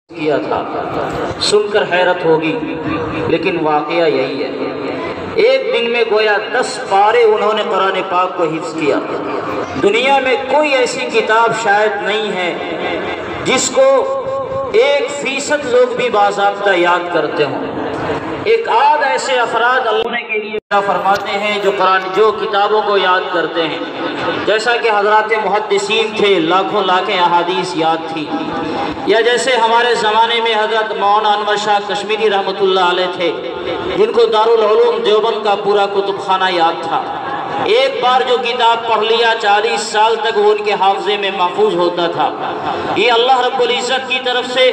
کیا تھا، سن کر حیرت ہوگی، لیکن واقعہ یہی ہے۔ ایک دن میں گویا 10 پارے انہوں نے قرآن پاک کو حفظ کیا۔ دنیا میں کوئی ایسی کتاب شاید نہیں ہے جس کو 1% لوگ بھی باضابطہ یاد کرتے ہوں۔ ایک آدھ ایسے افراد اللہ کے لیے فرماتے ہیں جو کتابوں کو یاد کرتے ہیں، جیسا کہ حضرات محدثین تھے، لاکھوں احادیث یاد تھی، یا جیسے ہمارے زمانے میں حضرت مولانا انور شاہ کشمیری رحمۃ اللہ علیہ تھے، جن کو دارالعلوم دیوبند کا پورا کتب خانہ یاد تھا۔ ایک بار جو کتاب پڑھ لیا 40 سال تک وہ ان کے حافظے میں محفوظ ہوتا تھا۔ یہ اللہ رب العزت کی طرف سے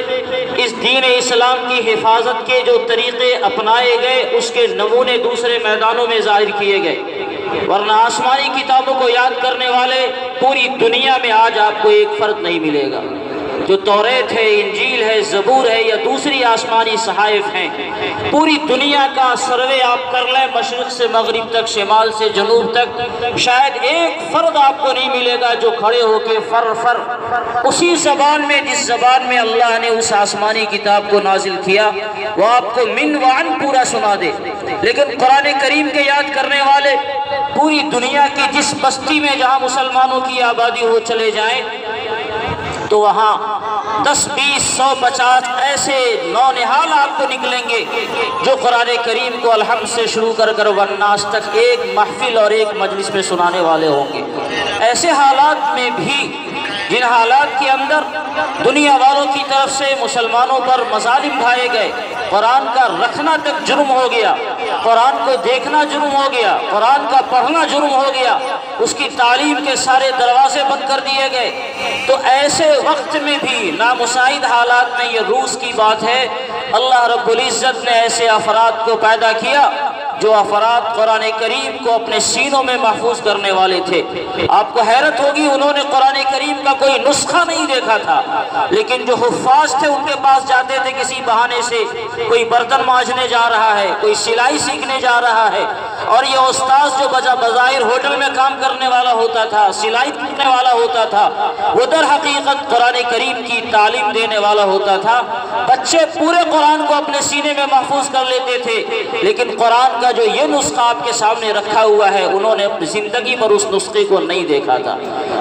اس دین اسلام کی حفاظت کے جو طریقے اپنائے گئے، اس کے نمونے دوسرے میدانوں میں ظاہر کیے گئے، ورنہ آسمانی کتابوں کو یاد کرنے والے پوری دنیا میں آج آپ کو ایک فرد نہیں ملے گا۔ جو توریت ہے، انجیل ہے، زبور ہے، یا دوسری آسمانی صحائف ہیں، پوری دنیا کا سروے آپ کر لیں، مشرق سے مغرب تک، شمال سے جنوب تک، شاید ایک فرد آپ کو نہیں ملے گا جو کھڑے ہو کے فر اسی زبان میں جس زبان میں اللہ نے اس آسمانی کتاب کو نازل کیا وہ آپ کو من وعن پورا سنا دے۔ لیکن قرآن کریم کے یاد کرنے والے پوری دنیا کی جس بستی میں جہاں مسلمانوں کی آبادی ہو چلے جائیں تو وہاں 10 20 100 50 ایسے نونہال آپ کو نکلیں گے جو قرآن کریم کو الحمد سے شروع کر والناس تک ایک محفل اور ایک مجلس میں سنانے والے ہوں گے۔ ایسے حالات میں بھی جن حالات کے اندر دنیا والوں کی طرف سے مسلمانوں پر مظالم ڈھائے گئے، قرآن کا رکھنا تک جرم ہو گیا، قرآن کو دیکھنا جرم ہو گیا، قرآن کا پڑھنا جرم ہو گیا، اس کی تعلیم کے سارے دروازے بند کر دیے گئے، تو ایسے وقت میں بھی نامساعد حالات میں یہ روز کی بات ہے، اللہ رب العزت نے ایسے افراد کو پیدا کیا جو افراد قرآن کریم کو اپنے سینوں میں محفوظ کرنے والے تھے۔ آپ کو حیرت ہوگی، انہوں نے قرآن کریم کا کوئی نسخہ نہیں دیکھا تھا، لیکن جو حفاظ تھے ان کے پاس جاتے تھے کسی بہانے سے، کوئی برتن مانجنے جا رہا ہے، کوئی سلائی سیکھنے جا رہا ہے، اور یہ استاذ جو بظاہر ہوٹل میں کام کرنے والا ہوتا تھا، سلائی کرنے والا ہوتا تھا، وہ در حقیقت قرآن کریم کی تعلیم دینے والا ہوتا تھا۔ بچے پورے قرآن کو اپنے سینے میں محفوظ کر لیتے تھے، لیکن قرآن کا جو یہ نسخہ آپ کے سامنے رکھا ہوا ہے انہوں نے اپنی زندگی پر اس نسخے کو نہیں دیکھا تھا۔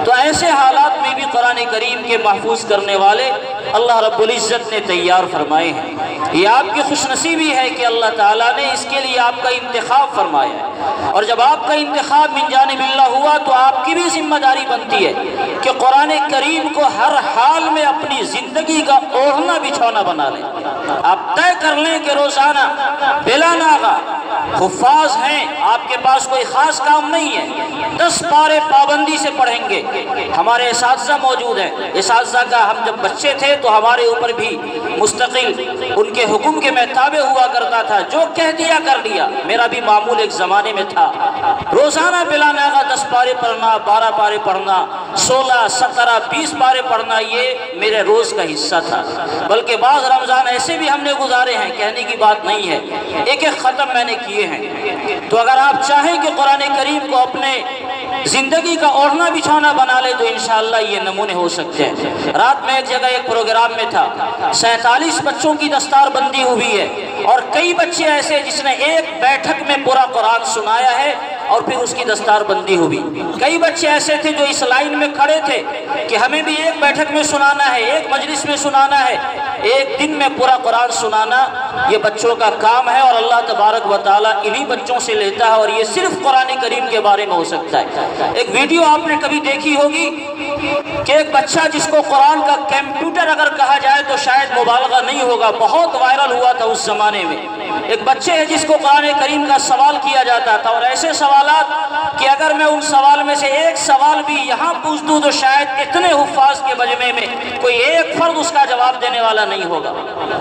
تو ایسے حالات میں بھی قرآن کریم کے محفوظ کرنے والے اللہ رب العزت نے تیار فرمائے ہیں۔ یہ آپ کی خوش نصیبی ہے کہ اللہ تعالیٰ نے اس کے لیے آپ کا انتخاب فرمایا ہے، اور جب آپ کا انتخاب من جانب اللہ ہوا تو آپ کی بھی ذمہ داری بنتی ہے کہ قرآن کریم کو ہر حال میں اپنی زندگی کا اوڑھنا بچھونا بنا لیں۔ آپ طے کر لیں کہ روزانہ بلا ناغہ حفاظ ہیں، آپ کے پاس کوئی خاص کام نہیں ہے، 10 پارے پابندی سے پڑھیں گے۔ ہمارے اساتذہ موجود ہیں، اساتذہ کا ہم جب بچے تھے تو ہمارے اوپر بھی مستقل ان کے حکم کے میں تابع ہوا کرتا تھا، جو کہہ دیا کر لیا۔ میرا بھی معمول ایک زمانے میں تھا، روزانہ بلا ناغہ 10 پارے پڑھنا، 12 پارے پڑھنا، 16 17 20 پارے پڑھنا، یہ میرے روز کا حصہ تھا۔ بلکہ بعض رمضان ایسے بھی ہم نے گزارے ہیں، کہنے کی بات نہیں ہے، ایک ایک ختم میں نے کیے ہیں۔ تو اگر آپ چاہیں کہ قرآن کریم کو اپنے زندگی کا اوڑھنا بچھونا بنا لے تو انشاءاللہ یہ نمونے ہو سکتے ہیں۔ رات میں ایک جگہ ایک پروگرام میں تھا، 47 بچوں کی دستار بندی ہوئی ہے، اور کئی بچے ایسے جس نے ایک بیٹھک میں پورا قرآن سنایا ہے اور پھر اس کی دستار بندی ہوئی۔ کئی بچے ایسے تھے جو اس لائن میں کھڑے تھے کہ ہمیں بھی ایک بیٹھک میں سنانا ہے، ایک مجلس میں سنانا ہے، ایک دن میں پورا قرآن سنانا یہ بچوں کا کام ہے، اور اللہ تبارک و تعالیٰ انہی بچوں سے لیتا ہے، اور یہ صرف قرآن کریم کے بارے میں ہو سکتا ہے۔ ایک ویڈیو آپ نے کبھی دیکھی ہوگی کہ ایک بچہ جس کو قرآن کا کمپیوٹر اگر کہا جائے تو شاید مبالغہ نہیں ہوگا، بہت وائرل ہوا تھا اس زمانے میں۔ ایک بچے ہے جس کو قرآن کریم کا سوال کیا جاتا تھا، اور ایسے سوالات کہ اگر میں ان سوال میں سے ایک سوال بھی یہاں پوچھ دوں تو شاید اتنے حفاظ کے مجمع میں کوئی ایک فرد اس کا جواب دینے والا نہیں ہوگا۔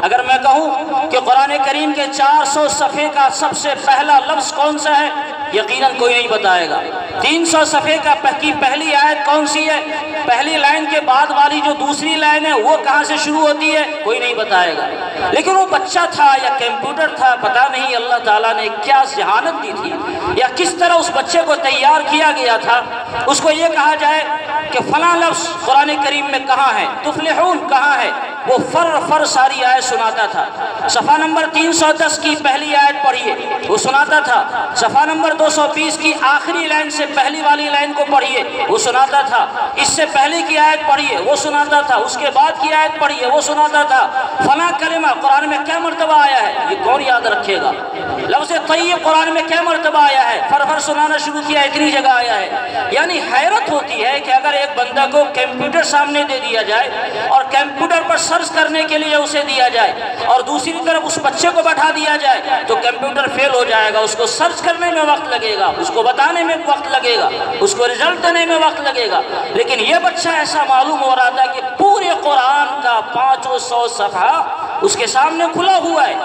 اگر میں کہوں کہ قرآن کریم کے 400 صفحے کا سب سے پہلا لفظ کون سا ہے، یقیناً کوئی نہیں بتائے گا۔ 300 صفحے کی پہلی آیت کون سی ہے؟ پہلی لائن کے بعد والی جو دوسری لائن ہے وہ کہاں سے شروع ہوتی ہے؟ کوئی نہیں بتائے گا۔ لیکن وہ بچہ تھا یا کمپیوٹر تھا، پتہ نہیں اللہ تعالیٰ نے کیا ذہانت دی تھی یا کس طرح اس بچے کو تیار کیا گیا تھا۔ اس کو یہ کہا جائے کہ فلاں لفظ قرآن کریم میں کہاں ہے، تفلحون کہاں ہے، وہ فر ساری آیت سناتا تھا۔ صفحہ نمبر 310 کی پہلی آیت پڑھیے، وہ سناتا تھا۔ صفحہ نمبر 220 کی آخری لائن سے پہلی والی لائن کو پڑھیے، وہ سناتا تھا۔ اس سے پہلے کی آیت پڑھیے، وہ سناتا تھا۔ اس کے بعد کی آیت پڑھیے، وہ سناتا تھا۔ فلاں کلمہ قرآن میں کیا مرتبہ آیا ہے، یہ کون یاد رکھے گا؟ لفظ طیب قرآن میں کیا مرتبہ آیا ہے، فر سنانا شروع کیا، اتنی جگہ آیا ہے۔ یعنی حیرت ہوتی ہے کہ اگر ایک بندہ کو کمپیوٹر سامنے دے دیا جائے اور کمپیوٹر پر سرچ کرنے کے لیے اسے دیا جائے اور دوسری طرف اس بچے کو بٹھا دیا جائے تو کمپیوٹر فیل ہو جائے گا، اس کو سرچ کرنے میں وقت لگے گا، اس کو بتانے میں وقت لگے گا، اس کو رزلٹ دینے میں وقت لگے گا۔ لیکن یہ بچہ ایسا معلوم ہو رہا تھا کہ پورے قرآن کا 500 صفحہ اس کے سامنے کھلا ہوا ہے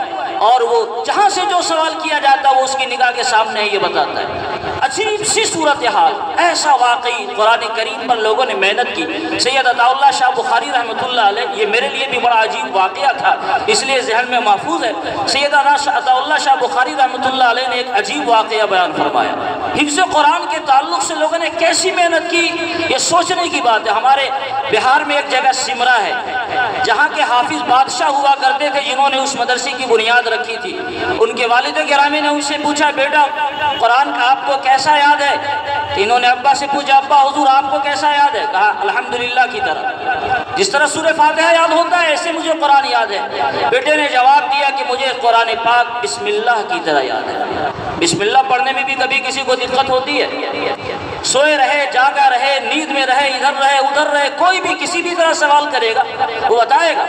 اور وہ جہاں سے جو سوال کیا جاتا ہے وہ اس کی نگاہ کے سامنے یہ بتاتا ہے۔ عجیب سی صورتحال، ایسا واقعی قرآن کریم پر لوگوں نے محنت کی۔ سید عطا اللہ شاہ بخاری رحمۃ اللہ علیہ، یہ میرے لیے بھی بڑا عجیب واقعہ تھا، اس لیے ذہن میں محفوظ ہے۔ سید عطا اللہ شاہ بخاری رحمۃ اللہ علیہ نے ایک عجیب واقعہ بیان فرمایا۔ حفظ قرآن کے تعلق سے لوگوں نے کیسی محنت کی، یہ سوچنے کی بات ہے۔ ہمارے بہار میں ایک جگہ سمرا ہے جہاں کے حافظ بادشاہ ہوا کرتے تھے، جنہوں نے اس مدرسے کی بنیاد رکھی تھی۔ ان کے والد گرامی نے ان سے پوچھا، بیٹا قرآن کا آپ کو کیسا یاد ہے؟ تو انہوں نے ابا سے پوچھا، ابا حضور آپ کو کیسا یاد ہے؟ کہا الحمدللہ کی طرح، جس طرح سورہ فاتحہ یاد ہوتا ہے ایسے مجھے قرآن یاد ہے۔ بیٹے نے جواب دیا کہ مجھے قرآن پاک بسم اللہ کی طرح یاد ہے۔ بسم اللہ پڑھنے میں بھی کبھی کسی کو دقت ہوتی ہے؟ سوئے رہے، جاگا رہے، نیند میں رہے، ادھر رہے ادھر رہے، کوئی بھی کسی بھی طرح سوال کرے گا وہ بتائے گا۔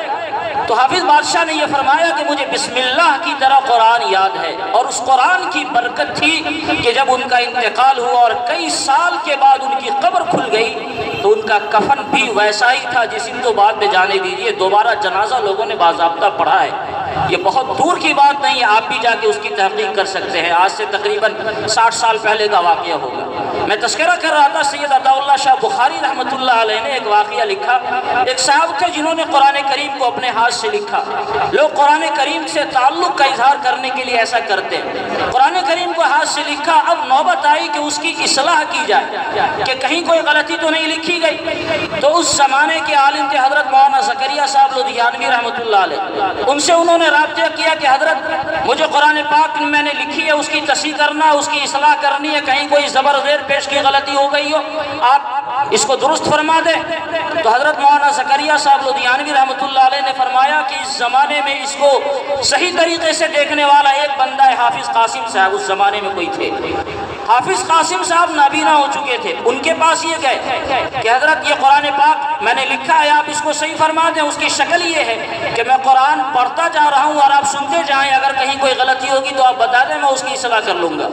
تو حافظ بادشاہ نے یہ فرمایا کہ مجھے بسم اللہ کی طرح قرآن یاد ہے، اور اس قرآن کی برکت تھی کہ جب ان کا انتقال ہوا اور کئی سال کے بعد ان کی قبر کھل گئی تو ان کا کفن بھی ویسا ہی تھا جسم تو بعد میں جانے دیجیے، دوبارہ جنازہ لوگوں نے باضابطہ پڑھا ہے۔ یہ بہت دور کی بات نہیں ہے، آپ بھی جا کے اس کی تحقیق کر سکتے ہیں۔ آج سے تقریباً 60 سال پہلے کا واقعہ ہوگا۔ میں تذکرہ کر رہا تھا، سید عطا اللہ شاہ بخاری رحمۃ اللہ علیہ نے ایک واقعہ لکھا۔ ایک صاحب تھے جنہوں نے قرآن کریم کو اپنے ہاتھ سے لکھا۔ لوگ قرآن کریم سے تعلق کا اظہار کرنے کے لیے ایسا کرتے ہیں، قرآن کریم کو ہاتھ سے لکھا۔ اب نوبت آئی کہ اس کی اصلاح کی جائے کہ کہیں کوئی غلطی تو نہیں لکھی گئی۔ تو اس زمانے کے عالم تھے حضرت مولانا زکریا صاحب لدھیانوی رحمۃ اللہ علیہ۔ ان سے انہوں نے رابطہ کیا کہ حضرت مجھے قرآن پاک میں نے لکھی ہے، اس کی تصحیح کرنا، اس کی اصلاح کرنی ہے، کہیں کوئی زبر زیر پیش کی غلطی ہو گئی ہو، آپ اس کو درست فرما دیں۔ تو حضرت مولانا زکریا صاحب لدھیانوی رحمۃ اللہ علیہ نے فرمایا کہ اس زمانے میں اس کو صحیح طریقے سے دیکھنے والا ایک بندہ ہے، حافظ قاسم صاحب۔ اس زمانے میں کوئی تھے، حافظ قاسم صاحب نابینا ہو چکے تھے۔ ان کے پاس یہ گئے کہ حضرت یہ قرآن پاک میں نے لکھا ہے، آپ اس کو صحیح فرما دیں۔ اس کی شکل یہ ہے کہ میں قرآن پڑھتا جا رہا ہوں اور آپ سنتے جائیں، اگر کہیں کوئی غلطی ہوگی تو آپ بتا دیں، میں اس کی اصلاح کر لوں گا۔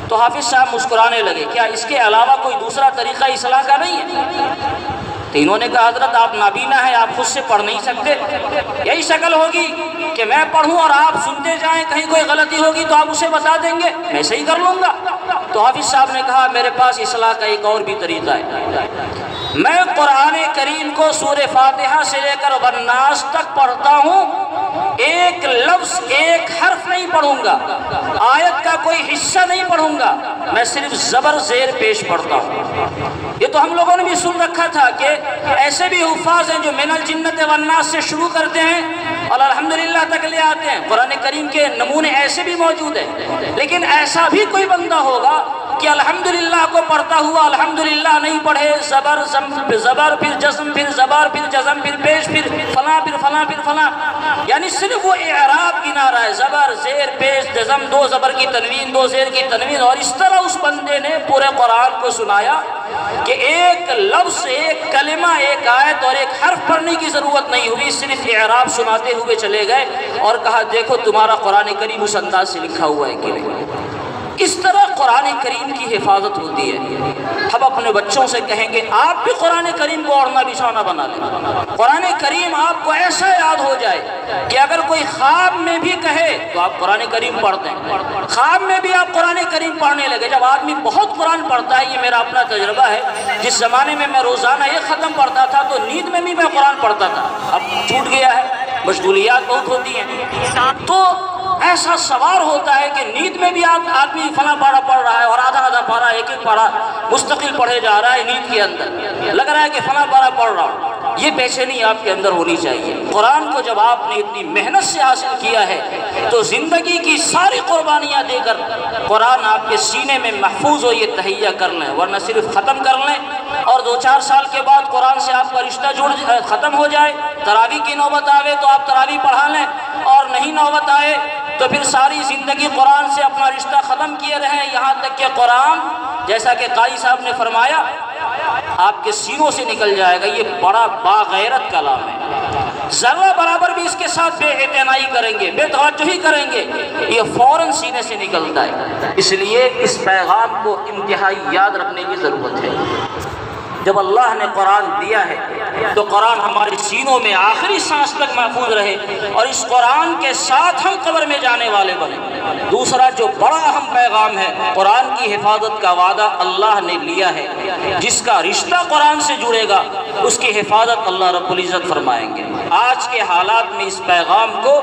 تو حافظ صاحب مسکرانے لگے، کیا اس کے علاوہ کوئی دوسرا طریقہ اصلاح کا نہیں ہے؟ تو انہوں نے کہا حضرت آپ نابینا ہیں، آپ خود سے پڑھ نہیں سکتے، یہی شکل ہوگی کہ میں پڑھوں اور آپ سنتے جائیں، کہیں کوئی غلطی ہوگی تو آپ اسے بتا دیں گے، میں صحیح کر لوں گا۔ تو حافظ صاحب نے کہا میرے پاس اصلاح کا ایک اور بھی طریقہ ہے، میں قرآن کریم کو سورہ فاتحہ سے لے کر والناس تک پڑھتا ہوں، ایک لفظ ایک حرف نہیں پڑھوں گا، آیت کا کوئی حصہ نہیں پڑھوں گا، میں صرف زبر زیر پیش پڑھتا ہوں۔ یہ تو ہم لوگوں نے بھی سن رکھا تھا کہ ایسے بھی حفاظ ہیں جو من الجنت والناس سے شروع کرتے ہیں اور الحمدللہ تک لے آتے ہیں۔ قرآن کریم کے نمونے ایسے بھی موجود ہیں، لیکن ایسا بھی کوئی بندہ ہوگا کہ الحمدللہ کو پڑھتا ہوا الحمدللہ نہیں پڑھے، زبر زبر پھر جزم پھر زبر پھر جزم پھر پیش پھر فلاں پھر فلاں پھر فلاں، یعنی صرف وہ اعراب گنا رہا ہے، زبر زیر پیش جزم، دو زبر کی تنوین دو زیر کی تنوین، اور اس طرح اس بندے نے پورے قرآن کو سنایا کہ ایک لفظ ایک کلمہ ایک آیت اور ایک حرف پڑھنے کی ضرورت نہیں ہوئی، صرف اعراب سناتے ہوئے چلے گئے اور کہا دیکھو تمہارا قرآن کریم اس انداز سے لکھا ہوا ہے کہ نہیں۔ اس طرح قرآن کریم کی حفاظت ہوتی ہے۔ ہم اپنے بچوں سے کہیں گے آپ بھی قرآن کریم کو اوڑھنا بچھونا بنا لیں۔ قرآن کریم آپ کو ایسا یاد ہو جائے کہ اگر کوئی خواب میں بھی کہے تو آپ قرآن کریم پڑھ دیں۔ خواب میں بھی آپ قرآن کریم پڑھنے لگے۔ جب آدمی بہت قرآن پڑھتا ہے، یہ میرا اپنا تجربہ ہے، جس زمانے میں روزانہ ایک ختم پڑھتا تھا تو نیند میں بھی میں قرآن پڑھتا تھا، اب چھوٹ گیا ہے، مشغولیات بہت ہوتی ہیں، تو ایسا سوار ہوتا ہے کہ نیند میں بھی آدمی فلاں پارہ پڑھ رہا ہے اور آدھا پارہ ایک پارہ مستقل پڑھے جا رہا ہے، نیند کے اندر لگ رہا ہے کہ فلاں پارہ پڑھ رہا ہوں۔ یہ بے چینی آپ کے اندر ہونی چاہیے۔ قرآن کو جب آپ نے اتنی محنت سے حاصل کیا ہے تو زندگی کی ساری قربانیاں دے کر قرآن آپ کے سینے میں محفوظ ہو، یہ تہیہ کر لیں، ورنہ صرف ختم کر لیں اور 2-4 سال کے بعد قرآن سے آپ کا رشتہ ختم ہو جائے، تراویح کی نوبت آوے تو آپ تراویح پڑھا لیں، اور نہیں نوبت آئے تو پھر ساری زندگی قرآن سے اپنا رشتہ ختم کیے رہیں، یہاں تک کہ قرآن جیسا کہ قاری صاحب نے فرمایا آپ کے سینوں سے نکل جائے گا۔ یہ بڑا باغیرت کلام ہے، ذرہ برابر بھی اس کے ساتھ بے اعتنائی کریں گے، بے توجہی کریں گے، یہ فوراً سینے سے نکلتا ہے۔ اس لیے اس پیغام کو انتہائی یاد رکھنے کی ضرورت ہے۔ جب اللہ نے قرآن دیا ہے تو قرآن ہمارے سینوں میں آخری سانس تک محفوظ رہے، اور اس قرآن کے ساتھ ہم قبر میں جانے والے بنے۔ دوسرا جو بڑا اہم پیغام ہے، قرآن کی حفاظت کا وعدہ اللہ نے لیا ہے، جس کا رشتہ قرآن سے جڑے گا اس کی حفاظت اللہ رب العزت فرمائیں گے۔ آج کے حالات میں اس پیغام کو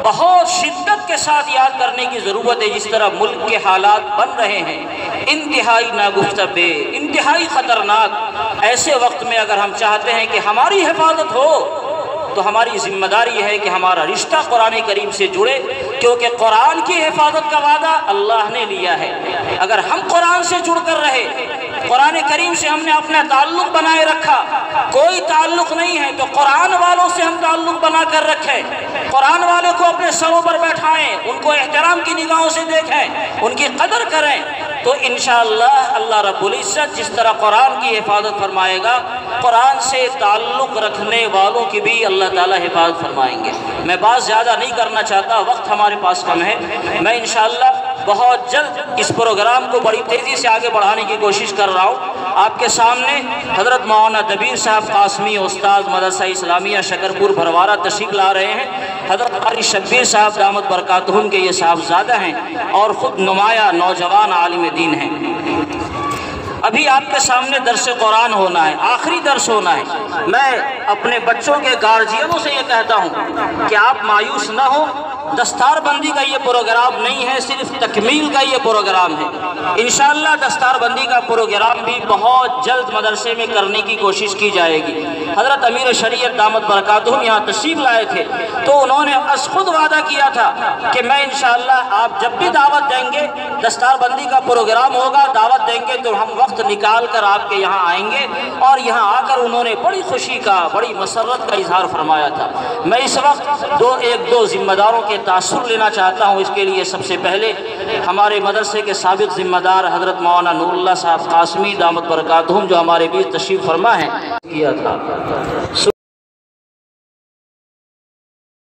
بہت شدت کے ساتھ یاد کرنے کی ضرورت ہے۔ جس طرح ملک کے حالات بن رہے ہیں انتہائی ناگفتہ، انتہائی خطرناک، ایسے وقت میں اگر ہم چاہتے ہیں کہ ہماری حفاظت ہو تو ہماری ذمہ داری ہے کہ ہمارا رشتہ قرآن کریم سے جڑے، کیونکہ قرآن کی حفاظت کا وعدہ اللہ نے لیا ہے۔ اگر ہم قرآن سے جڑ کر رہے، قرآن کریم سے ہم نے اپنا تعلق بنائے رکھا، کوئی تعلق نہیں ہے تو قرآن والوں سے ہم تعلق بنا کر رکھیں، قرآن والے کو اپنے سروں پر بیٹھائیں، ان کو احترام کی نگاہوں سے دیکھیں، ان کی قدر کریں، تو انشاءاللہ اللہ رب العزت جس طرح قرآن کی حفاظت فرمائے گا، قرآن سے تعلق رکھنے والوں کی بھی اللہ تعالیٰ حفاظت فرمائیں گے۔ میں بات زیادہ نہیں کرنا چاہتا، وقت ہمارے پاس کم ہے۔ میں انشاءاللہ بہت جلد اس پروگرام کو بڑی تیزی سے آگے بڑھانے کی کوشش کر رہا ہوں۔ آپ کے سامنے حضرت مولانا دبیر صاحب قاسمی استاذ مدرسہ اسلامیہ شکرپور بھروارہ تشریف لا رہے ہیں۔ حضرت قاری شبیر صاحب دامت برکاتہم کے یہ صاحبزادہ ہیں اور خود نمایاں نوجوان عالم دین ہیں۔ ابھی آپ کے سامنے درس قرآن ہونا ہے، آخری درس ہونا ہے۔ میں اپنے بچوں کے گارجینوں سے یہ کہتا ہوں کہ آپ مایوس نہ ہو، دستار بندی کا یہ پروگرام نہیں ہے، صرف تکمیل کا یہ پروگرام ہے۔ انشاءاللہ دستار بندی کا پروگرام بھی بہت جلد مدرسے میں کرنے کی کوشش کی جائے گی۔ حضرت امیر شریعت دامت برکاتہم یہاں تشریف لائے تھے تو انہوں نے از خود وعدہ کیا تھا کہ میں انشاءاللہ آپ جب بھی دعوت دیں گے، دستار بندی کا پروگرام ہوگا، دعوت دیں گے تو ہم وقت نکال کر آپ کے یہاں آئیں گے، اور یہاں آ کر انہوں نے بڑی خوشی کا، بڑی مسرت کا اظہار فرمایا تھا۔ میں اس وقت ایک دو ذمہ داروں کے تاثر لینا چاہتا ہوں۔ اس کے لیے سب سے پہلے ہمارے مدرسے کے سابق ذمہ دار حضرت مولانا نور اللہ صاحب قاسمی دامت برکاتہم جو ہمارے بیچ تشریف فرما ہیں کیا تھا۔